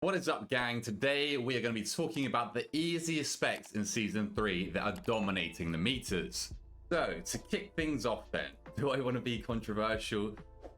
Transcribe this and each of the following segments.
What is up, gang? Today we are going to be talking about the easiest specs in Season 3 that are dominating the meters. So, to kick things off then, do I want to be controversial?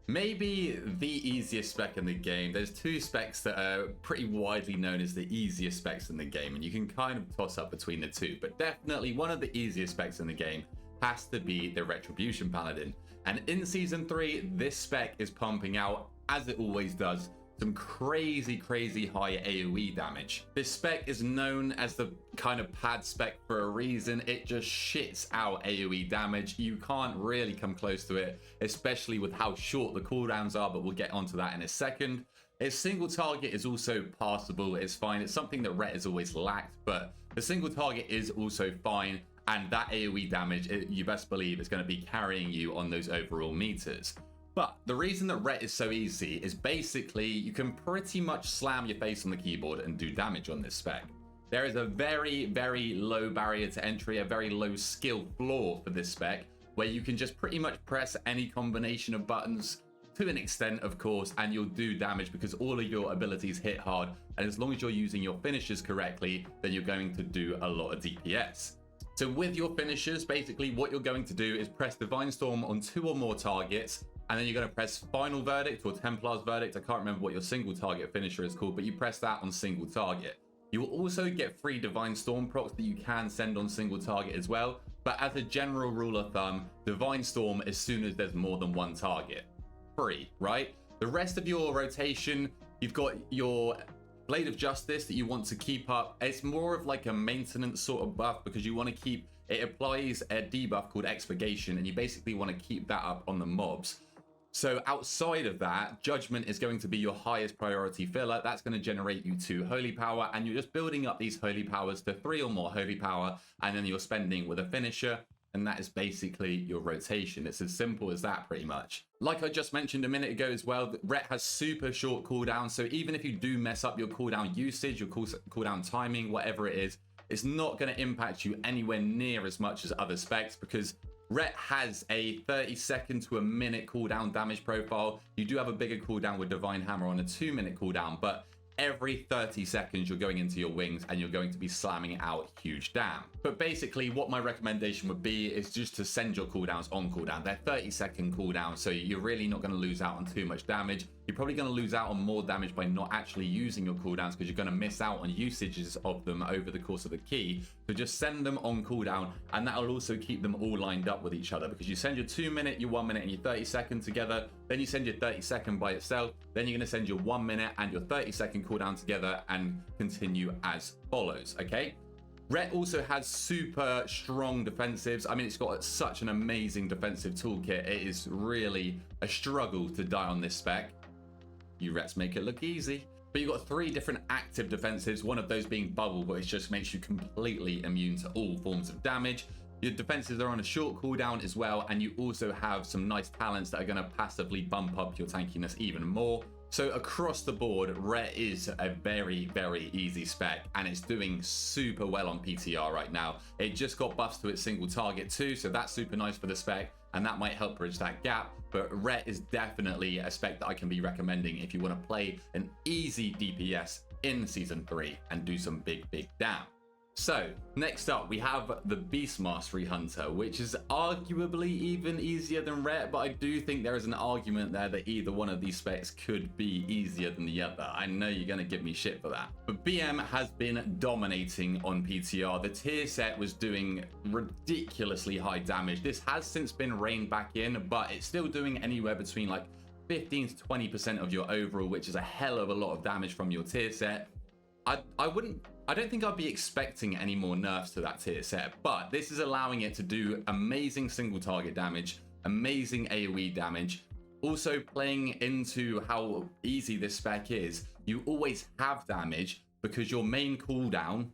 Maybe the easiest spec in the game. There's two specs that are pretty widely known as the easiest specs in the game, and you can kind of toss up between the two, but definitely one of the easiest specs in the game has to be the Retribution Paladin. And in Season 3, this spec is pumping out, as it always does, some crazy high AoE damage. This spec is known as the kind of pad spec for a reason. It just shits out AoE damage. You can't really come close to it, especially with how short the cooldowns are, but we'll get onto that in a second. Its single target is also passable. It's fine. It's something that Ret has always lacked, but the single target is also fine. And that AoE damage, you best believe, is going to be carrying you on those overall meters. But the reason that Ret is so easy is basically you can pretty much slam your face on the keyboard and do damage on this spec. There is a very low barrier to entry, a very low skill floor for this spec, where you can just pretty much press any combination of buttons to an extent, of course, and you'll do damage because all of your abilities hit hard. And as long as you're using your finishers correctly, then you're going to do a lot of DPS. So with your finishers, basically what you're going to do is press Divine Storm on 2 or more targets, and then you're going to press Final Verdict or Templar's Verdict. I can't remember what your single target finisher is called, but you press that on single target. You will also get free Divine Storm procs that you can send on single target as well. But as a general rule of thumb, Divine Storm as soon as there's more than one target. Free, right? The rest of your rotation, you've got your Blade of Justice that you want to keep up. It's more of like a maintenance sort of buff because you want to keep, it applies a debuff called Expurgation, and you basically want to keep that up on the mobs. So outside of that, Judgment is going to be your highest priority filler. That's going to generate you 2 Holy Power, and you're just building up these Holy Powers to 3 or more Holy Power, and then you're spending with a finisher, and that is basically your rotation. It's as simple as that, pretty much. Like I just mentioned a minute ago as well, Ret has super short cooldowns, so even if you do mess up your cooldown usage, your cooldown timing, whatever it is, it's not going to impact you anywhere near as much as other specs because Ret has a 30-second to a minute cooldown damage profile. You do have a bigger cooldown with Divine Hammer on a 2-minute cooldown, but every 30 seconds you're going into your wings and you're going to be slamming out huge damn. But basically what my recommendation would be is just to send your cooldowns on cooldown. They're 30-second cooldowns, so you're really not going to lose out on too much damage. You're probably going to lose out on more damage by not actually using your cooldowns because you're going to miss out on usages of them over the course of the key. So just send them on cooldown, and that'll also keep them all lined up with each other because you send your 2-minute, your 1-minute, and your 30-second together. Then you send your 30-second by itself. Then you're going to send your 1-minute and your 30-second cooldown together and continue as follows, okay? Ret also has super strong defensives. I mean, it's got such an amazing defensive toolkit. It is really a struggle to die on this spec. You Rets make it look easy. But you've got 3 different active defensives, one of those being Bubble, which just makes you completely immune to all forms of damage. Your defenses are on a short cooldown as well, and you also have some nice talents that are going to passively bump up your tankiness even more. So across the board, Ret is a very easy spec, and it's doing super well on PTR right now. It just got buffs to its single target too, so that's super nice for the spec, and that might help bridge that gap. But Ret is definitely a spec that I can be recommending if you want to play an easy DPS in Season 3 and do some big damn. So next up we have the Beast Mastery Hunter, which is arguably even easier than Ret, but I do think there is an argument there that either one of these specs could be easier than the other. I know you're going to give me shit for that, but BM has been dominating on PTR. The tier set was doing ridiculously high damage. This has since been reined back in, but it's still doing anywhere between like 15 to 20% of your overall, which is a hell of a lot of damage from your tier set. I don't think I'd be expecting any more nerfs to that tier set, but this is allowing it to do amazing single target damage, amazing AoE damage. Also playing into how easy this spec is, you always have damage because your main cooldown,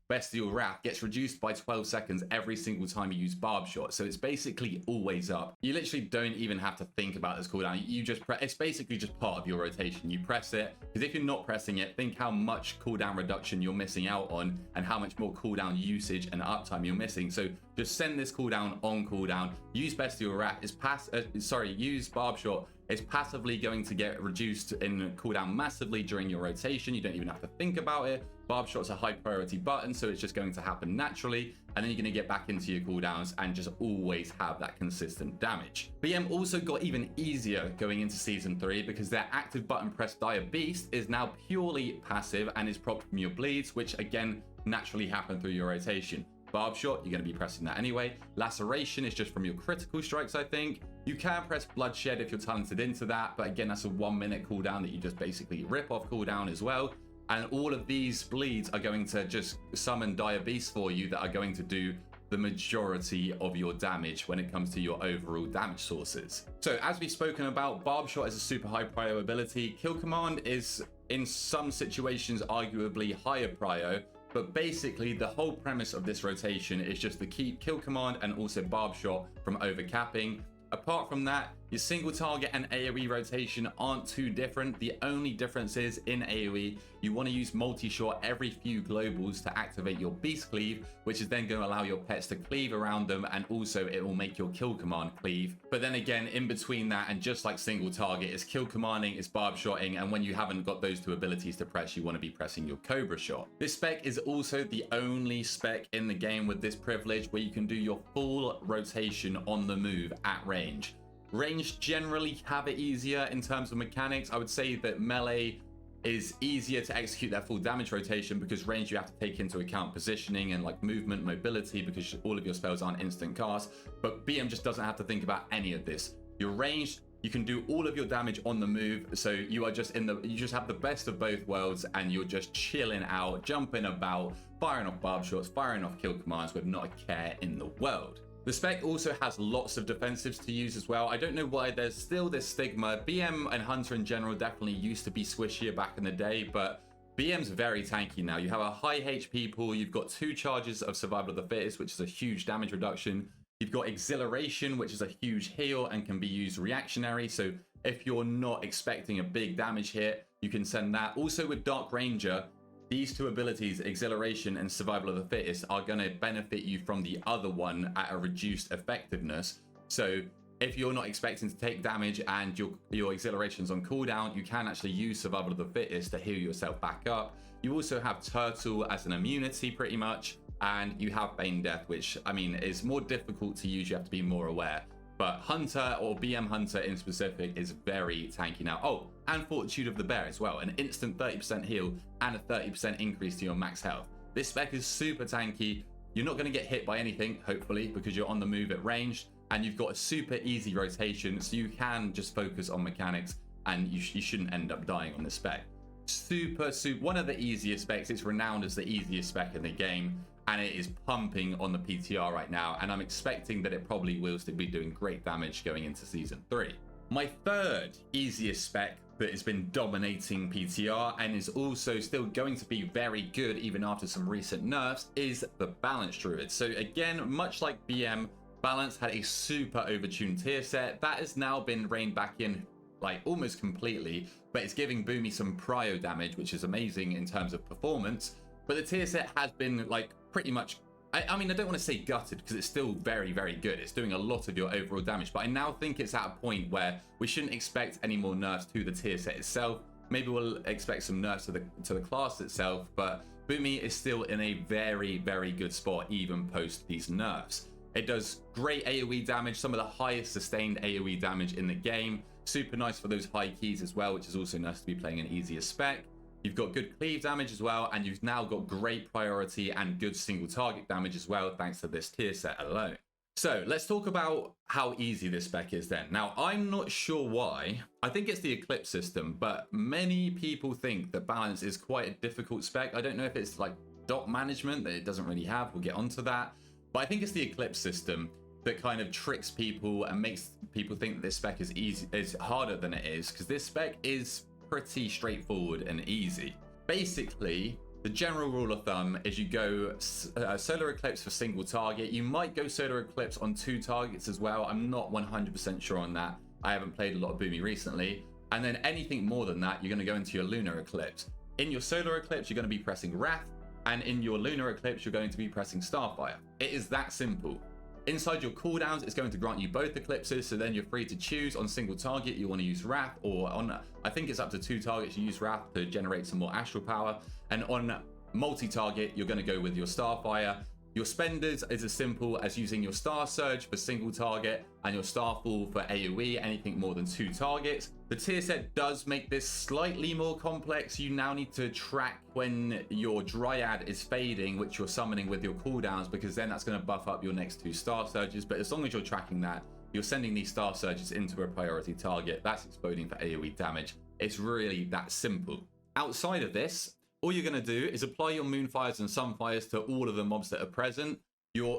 Bestial Wrath, gets reduced by 12 seconds every single time you use Barb Shot. So it's basically always up. You literally don't even have to think about this cooldown. You just press, it's basically just part of your rotation. You press it, because if you're not pressing it, think how much cooldown reduction you're missing out on and how much more cooldown usage and uptime you're missing. So just send this cooldown on cooldown, use Bestial Wrath, use Barb Shot. It's passively going to get reduced in cooldown massively during your rotation. You don't even have to think about it. Barb Shot's a high priority button, so it's just going to happen naturally, and then you're going to get back into your cooldowns and just always have that consistent damage. BM also got even easier going into Season 3 because their active button press Dire Beast is now purely passive and is propped from your bleeds, which again naturally happen through your rotation. Barb Shot, you're going to be pressing that anyway. Laceration is just from your critical strikes, I think. You can press Bloodshed if you're talented into that, but again, that's a 1 minute cooldown that you just basically rip off cooldown as well. And all of these bleeds are going to just summon Dire Beasts for you that are going to do the majority of your damage when it comes to your overall damage sources. So as we've spoken about, Barb Shot is a super high prio ability. Kill Command is in some situations arguably higher prio, but basically the whole premise of this rotation is just to keep Kill Command and also Barb Shot from overcapping. Apart from that, your single target and AoE rotation aren't too different. The only difference is in AoE, you want to use multi-shot every few globals to activate your Beast Cleave, which is then going to allow your pets to cleave around them, and also it will make your Kill Command cleave. But then again, in between that and just like single target, it's Kill Commanding, it's Barb Shotting, and when you haven't got those two abilities to press, you want to be pressing your Cobra Shot. This spec is also the only spec in the game with this privilege where you can do your full rotation on the move at range. Range generally have it easier in terms of mechanics. I would say that melee is easier to execute their full damage rotation because range you have to take into account positioning and like movement, mobility, because all of your spells aren't instant cast. But BM just doesn't have to think about any of this. You're ranged, you can do all of your damage on the move, so you are just you just have the best of both worlds, and you're just chilling out, jumping about, firing off Barb Shots, firing off Kill Commands with not a care in the world. The spec also has lots of defensives to use as well. I don't know why there's still this stigma. BM and Hunter in general definitely used to be squishier back in the day, but BM's very tanky now. You have a high HP pool, you've got 2 charges of Survival of the Fittest, which is a huge damage reduction. You've got Exhilaration, which is a huge heal and can be used reactionary. So if you're not expecting a big damage hit, you can send that. Also with Dark Ranger, these 2 abilities, Exhilaration and Survival of the Fittest, are going to benefit you from the other one at a reduced effectiveness. So if you're not expecting to take damage and your Exhilaration's on cooldown, you can actually use Survival of the Fittest to heal yourself back up. You also have Turtle as an immunity pretty much, and you have Bane Death, which, I mean, is more difficult to use. You have to be more aware. But Hunter, or BM Hunter in specific, is very tanky now. Oh, and Fortitude of the Bear as well. An instant 30% heal and a 30% increase to your max health. This spec is super tanky. You're not going to get hit by anything, hopefully, because you're on the move at range. And you've got a super easy rotation, so you can just focus on mechanics, and you shouldn't end up dying on this spec. Super, one of the easiest specs. It's renowned as the easiest spec in the game, and it is pumping on the PTR right now, and I'm expecting that it probably will still be doing great damage going into Season 3. My third easiest spec that has been dominating PTR and is also still going to be very good even after some recent nerfs is the Balance Druid. So again, much like BM, Balance had a super overtuned tier set that has now been reined back in like almost completely, but it's giving Boomy some prio damage, which is amazing in terms of performance. But the tier set has been like pretty much, I mean, I don't want to say gutted because it's still very, very good. It's doing a lot of your overall damage, but I now think it's at a point where we shouldn't expect any more nerfs to the tier set itself. Maybe we'll expect some nerfs to the class itself, but Boomy is still in a very, very good spot even post these nerfs. It does great AoE damage, some of the highest sustained AoE damage in the game. Super nice for those high keys as well, which is also nice to be playing an easier spec. You've got good cleave damage as well, and you've now got great priority and good single target damage as well, thanks to this tier set alone. So let's talk about how easy this spec is then. Now, I'm not sure why. I think it's the Eclipse system, but many people think that Balance is quite a difficult spec. I don't know if it's like dot management that it doesn't really have. We'll get onto that. But I think it's the Eclipse system that kind of tricks people and makes people think that this spec is harder than it is, because this spec is pretty straightforward and easy. Basically, the general rule of thumb is you go Solar Eclipse for single target. You might go Solar Eclipse on 2 targets as well. I'm not 100% sure on that. I haven't played a lot of Boomy recently. And then anything more than that, you're going to go into your Lunar Eclipse. In your Solar Eclipse, you're going to be pressing Wrath, and in your Lunar Eclipse, you're going to be pressing Starfire. It is that simple. Inside your cooldowns, it's going to grant you both eclipses, so then you're free to choose on single target you want to use Wrath, or on, I think it's up to 2 targets you use Wrath to generate some more astral power, and on multi-target you're going to go with your Starfire. Your spenders is as simple as using your Star Surge for single target and your Starfall for AoE, anything more than 2 targets. The tier set does make this slightly more complex. You now need to track when your Dryad is fading, which you're summoning with your cooldowns, because then that's going to buff up your next 2 Star Surges. But as long as you're tracking that, you're sending these Star Surges into a priority target. That's exploding for AoE damage. It's really that simple. Outside of this, all you're going to do is apply your Moonfires and Sunfires to all of the mobs that are present.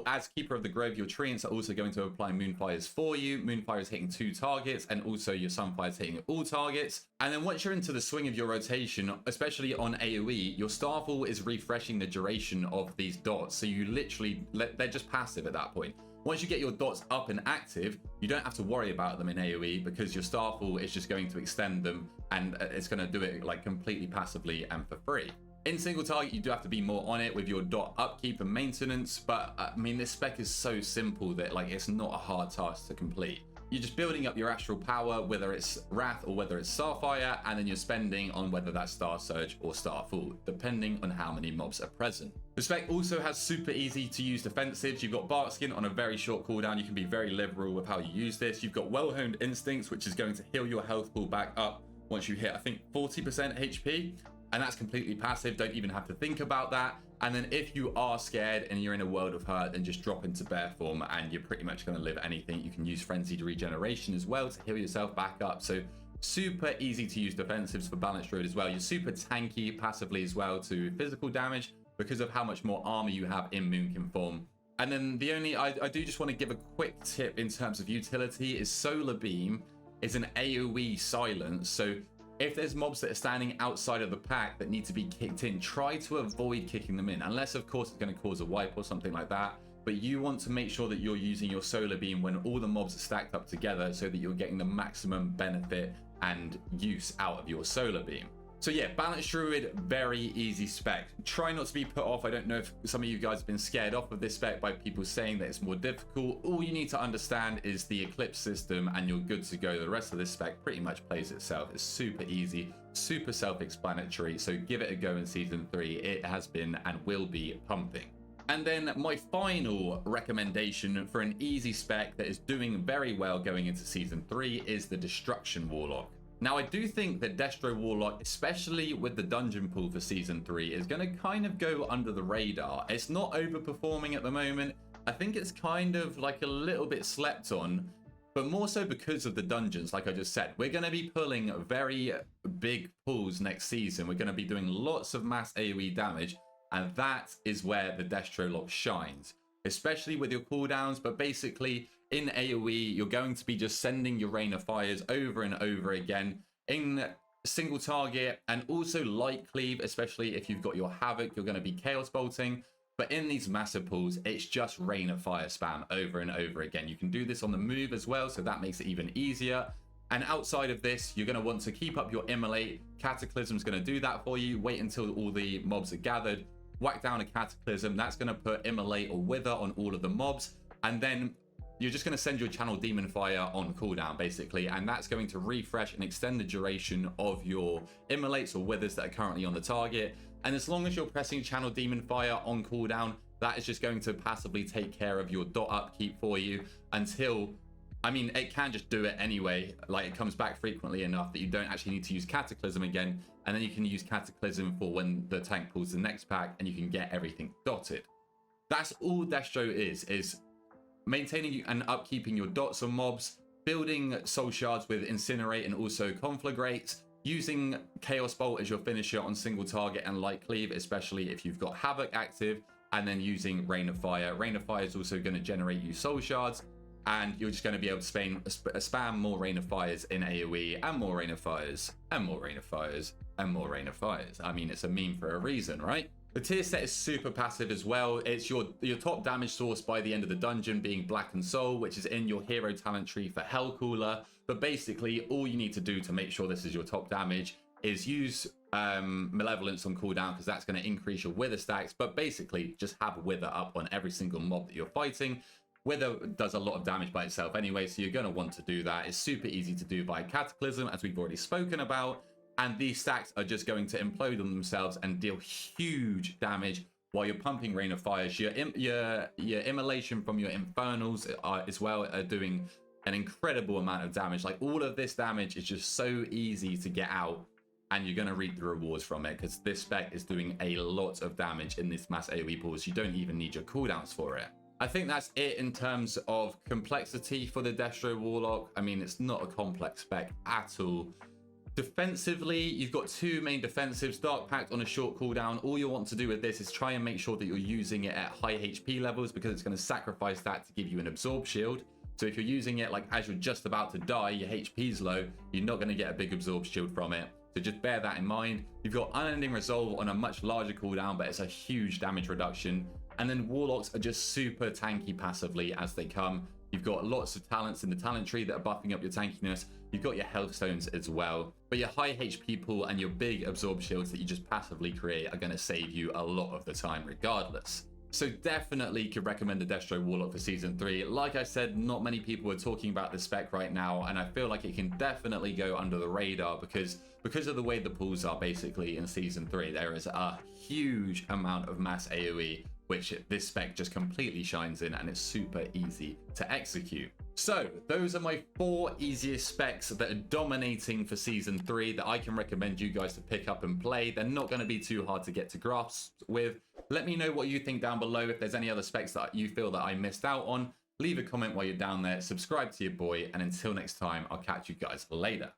As Keeper of the Grove, your Treants are also going to apply Moonfires for you. Moonfires hitting 2 targets, and also your Sunfires hitting all targets. And then once you're into the swing of your rotation, especially on AoE, your Starfall is refreshing the duration of these dots. So you literally, they're just passive at that point. Once you get your dots up and active, you don't have to worry about them in AoE, because your Starfall is just going to extend them, and it's going to do it like completely passively and for free. In single target, you do have to be more on it with your dot upkeep and maintenance, but I mean, this spec is so simple that like it's not a hard task to complete. You're just building up your astral power, whether it's Wrath or whether it's Starfire, and then you're spending on whether that's Star Surge or Starfall, depending on how many mobs are present. The spec also has super easy to use defensives. You've got Barkskin on a very short cooldown. You can be very liberal with how you use this. You've got Well-Honed Instincts, which is going to heal your health pool back up once you hit, I think, 40% HP. And that's completely passive. Don't even have to think about that. And then if you are scared and you're in a world of hurt, then just drop into bear form and you're pretty much going to live anything. You can use Frenzied Regeneration as well to heal yourself back up. So super easy to use defensives for Balanced Druid as well. You're super tanky passively as well to physical damage because of how much more armor you have in Moonkin form. And then the only, I do just want to give a quick tip in terms of utility, is Solar Beam is an AoE silence. So if there's mobs that are standing outside of the pack that need to be kicked in, try to avoid kicking them in, unless of course it's going to cause a wipe or something like that. But you want to make sure that you're using your Solar Beam when all the mobs are stacked up together, so that you're getting the maximum benefit and use out of your Solar Beam. So yeah, Balanced Druid, very easy spec. Try not to be put off. I don't know if some of you guys have been scared off of this spec by people saying that it's more difficult. All you need to understand is the Eclipse system and you're good to go. The rest of this spec pretty much plays itself. It's super easy, super self-explanatory. So give it a go in Season 3. It has been and will be pumping. And then my final recommendation for an easy spec that is doing very well going into Season 3 is the Destruction Warlock. Now, I do think that Destro Warlock, especially with the dungeon pool for Season 3, is going to kind of go under the radar. It's not overperforming at the moment. I think it's kind of like a little bit slept on, but more so because of the dungeons, like I just said. We're going to be pulling very big pulls next season. We're going to be doing lots of mass AoE damage, and that is where the Destro Lock shines, especially with your cooldowns. But basically, in AoE, you're going to be just sending your Rain of Fires over and over again in single target, and also light cleave, especially if you've got your Havoc, you're going to be Chaos Bolting. But in these massive pools, it's just Rain of Fire spam over and over again. You can do this on the move as well, so that makes it even easier. And outside of this, you're going to want to keep up your Immolate. Cataclysm's going to do that for you. Wait until all the mobs are gathered. Whack down a Cataclysm. That's going to put Immolate or Wither on all of the mobs. And then you're just going to send your Channel Demon Fire on cooldown, basically. And that's going to refresh and extend the duration of your Immolates or Withers that are currently on the target. And as long as you're pressing Channel Demon Fire on cooldown, that is just going to passively take care of your dot upkeep for you until, I mean, it can just do it anyway. Like, it comes back frequently enough that you don't actually need to use Cataclysm again. And then you can use Cataclysm for when the tank pulls the next pack and you can get everything dotted. That's all Destro is maintaining and upkeeping your dots on mobs, building soul shards with Incinerate and also Conflagrate, using Chaos Bolt as your finisher on single target and light cleave, especially if you've got Havoc active, and then using Rain of Fire. Rain of Fire is also going to generate you soul shards, and you're just going to be able to spam more Rain of Fires in AoE, and more Rain of Fires, and more Rain of Fires, and more Rain of Fires. I mean, it's a meme for a reason, right? The tier set is super passive as well. It's your top damage source by the end of the dungeon being Blackened Soul, which is in your hero talent tree for Hellcooler. But basically, all you need to do to make sure this is your top damage is use Malevolence on cooldown, because that's going to increase your Wither stacks. But basically, just have Wither up on every single mob that you're fighting. Wither does a lot of damage by itself anyway, so you're going to want to do that. It's super easy to do by Cataclysm, as we've already spoken about. And these stacks are just going to implode on themselves and deal huge damage while you're pumping Rain of Fires. Your immolation from your Infernals as well are doing an incredible amount of damage. Like, all of this damage is just so easy to get out, and you're going to reap the rewards from it, because this spec is doing a lot of damage in this mass AoE pool, so you don't even need your cooldowns for it. I think that's it in terms of complexity for the Destro Warlock. I mean, it's not a complex spec at all. Defensively, you've got two main defensives. Dark Pact on a short cooldown. All you want to do with this is try and make sure that you're using it at high HP levels, because it's going to sacrifice that to give you an absorb shield. So if you're using it like as you're just about to die, your HP's low, you're not going to get a big absorb shield from it. So just bear that in mind. You've got Unending Resolve on a much larger cooldown, but it's a huge damage reduction. And then Warlocks are just super tanky passively as they come. You've got lots of talents in the talent tree that are buffing up your tankiness. You've got your health stones as well. But your high HP pool and your big absorb shields that you just passively create are going to save you a lot of the time regardless. So definitely could recommend the Destro Warlock for Season 3. Like I said, not many people are talking about this spec right now, and I feel like it can definitely go under the radar because of the way the pools are basically in Season 3. There is a huge amount of mass AoE, which this spec just completely shines in, and it's super easy to execute. So those are my 4 easiest specs that are dominating for Season 3 that I can recommend you guys to pick up and play. They're not going to be too hard to get to grasp with. Let me know what you think down below. If there's any other specs that you feel that I missed out on, leave a comment while you're down there, subscribe to your boy, and until next time, I'll catch you guys later.